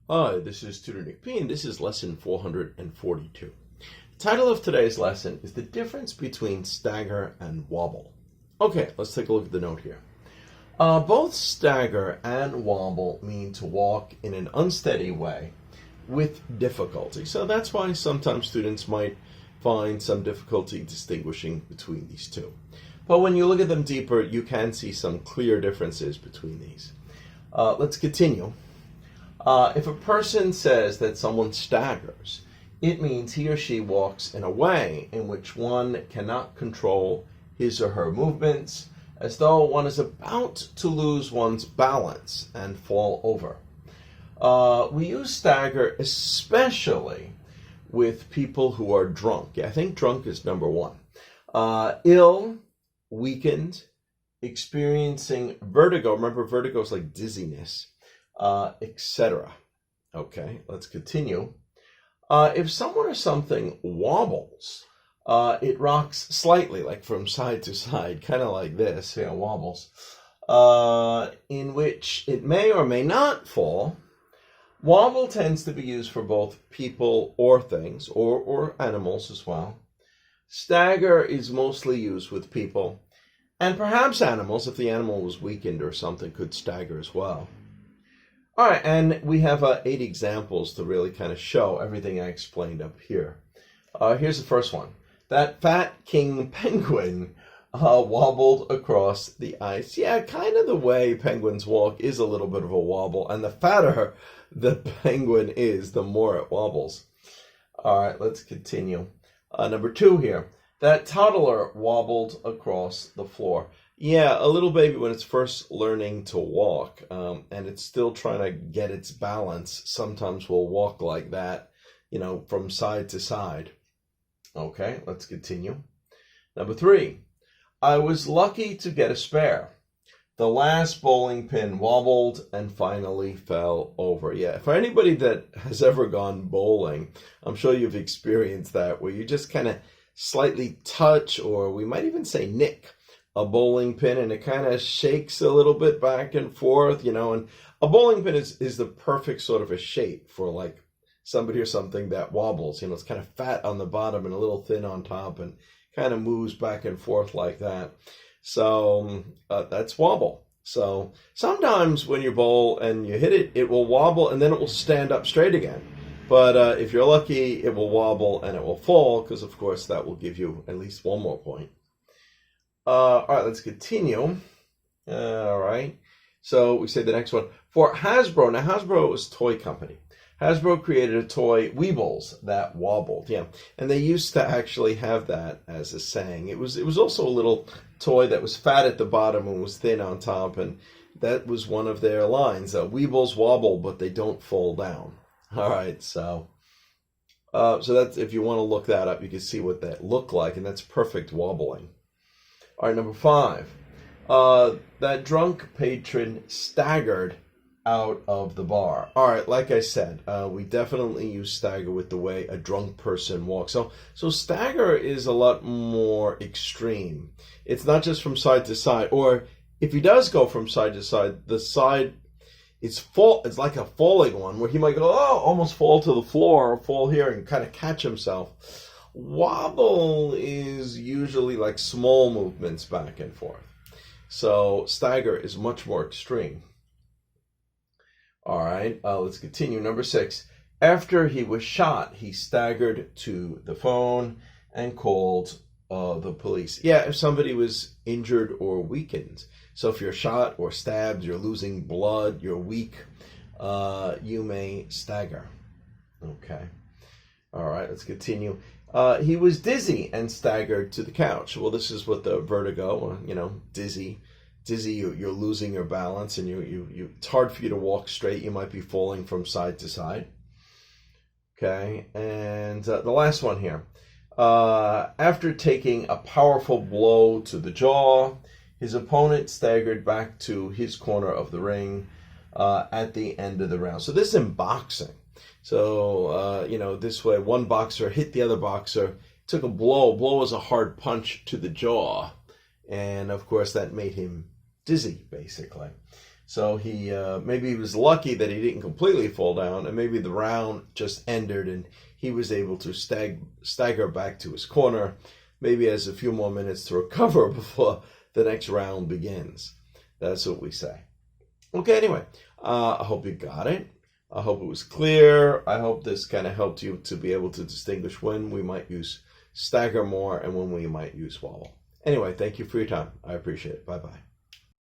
Hi, this is Tutor Nick P, and this is lesson 442. The title of today's lesson is The Difference Between Stagger and Wobble. Okay, let's take a look at the note here. Both stagger and wobble mean to walk in an unsteady way with difficulty. So that's why sometimes students might find some difficulty distinguishing between these two. But when you look at them deeper, you can see some clear differences between these. Let's continue. If a person says that someone staggers, it means he or she walks in a way in which one cannot control his or her movements, as though one is about to lose one's balance and fall over. We use stagger especially with people who are drunk. Yeah, I think drunk is number one. Ill, weakened, experiencing vertigo. Remember, vertigo is like dizziness. Etc. Okay, let's continue. If someone or something wobbles, it rocks slightly, like from side to side, kind of like this, wobbles, in which it may or may not fall. Wobble tends to be used for both people or things, or animals as well. Stagger is mostly used with people, and perhaps animals, if the animal was weakened or something, could stagger as well. All right, and we have 8 examples to really kind of show everything I explained up here. Here's the first one. That fat king penguin wobbled across the ice. Yeah, kind of the way penguins walk is a little bit of a wobble, and the fatter the penguin is, the more it wobbles. All right, let's continue. Number 2 here. That toddler wobbled across the floor. Yeah, a little baby when it's first learning to walk and it's still trying to get its balance, sometimes will walk like that, from side to side. Okay, let's continue. Number 3, I was lucky to get a spare. The last bowling pin wobbled and finally fell over. Yeah, for anybody that has ever gone bowling, I'm sure you've experienced that, where you just kind of slightly touch, or we might even say nick, a bowling pin, and it kind of shakes a little bit back and forth, and a bowling pin is the perfect sort of a shape for like somebody or something that wobbles. It's kind of fat on the bottom and a little thin on top and kind of moves back and forth like that. So that's wobble. So sometimes when you bowl and you hit it, it will wobble and then it will stand up straight again. But if you're lucky, it will wobble and it will fall, because of course that will give you at least one more point. All right, let's continue. All right. So we say the next one. For Hasbro. Now, Hasbro is a toy company. Hasbro created a toy, Weebles, that wobbled. Yeah. And they used to actually have that as a saying. It was also a little toy that was fat at the bottom and was thin on top. And that was one of their lines. Weebles wobble, but they don't fall down. All right. So that's, if you want to look that up, you can see what that looked like. And that's perfect wobbling. All right, number 5. That drunk patron staggered out of the bar. All right, like I said, we definitely use stagger with the way a drunk person walks. So stagger is a lot more extreme. It's not just from side to side, or if he does go from side to side, the side it's like a falling one, where he might go, almost fall to the floor, or fall here and kind of catch himself. Wobble is usually like small movements back and forth. So stagger is much more extreme. All right, let's continue. Number 6. After he was shot, he staggered to the phone and called the police. Yeah, if somebody was injured or weakened. So if you're shot or stabbed, you're losing blood, you're weak, you may stagger. Okay. All right, let's continue. He was dizzy and staggered to the couch. Well, this is what the vertigo, dizzy, you're losing your balance, and it's hard for you to walk straight. You might be falling from side to side. Okay, and the last one here. After taking a powerful blow to the jaw, his opponent staggered back to his corner of the ring at the end of the round. So this is in boxing. So, this way, one boxer hit the other boxer, took a blow. Blow was a hard punch to the jaw. And, of course, that made him dizzy, basically. So he maybe he was lucky that he didn't completely fall down, and maybe the round just ended and he was able to stagger back to his corner. Maybe has a few more minutes to recover before the next round begins. That's what we say. Okay, anyway, I hope you got it. I hope it was clear. I hope this kind of helped you to be able to distinguish when we might use stagger more and when we might use wobble. Anyway, thank you for your time. I appreciate it. Bye-bye.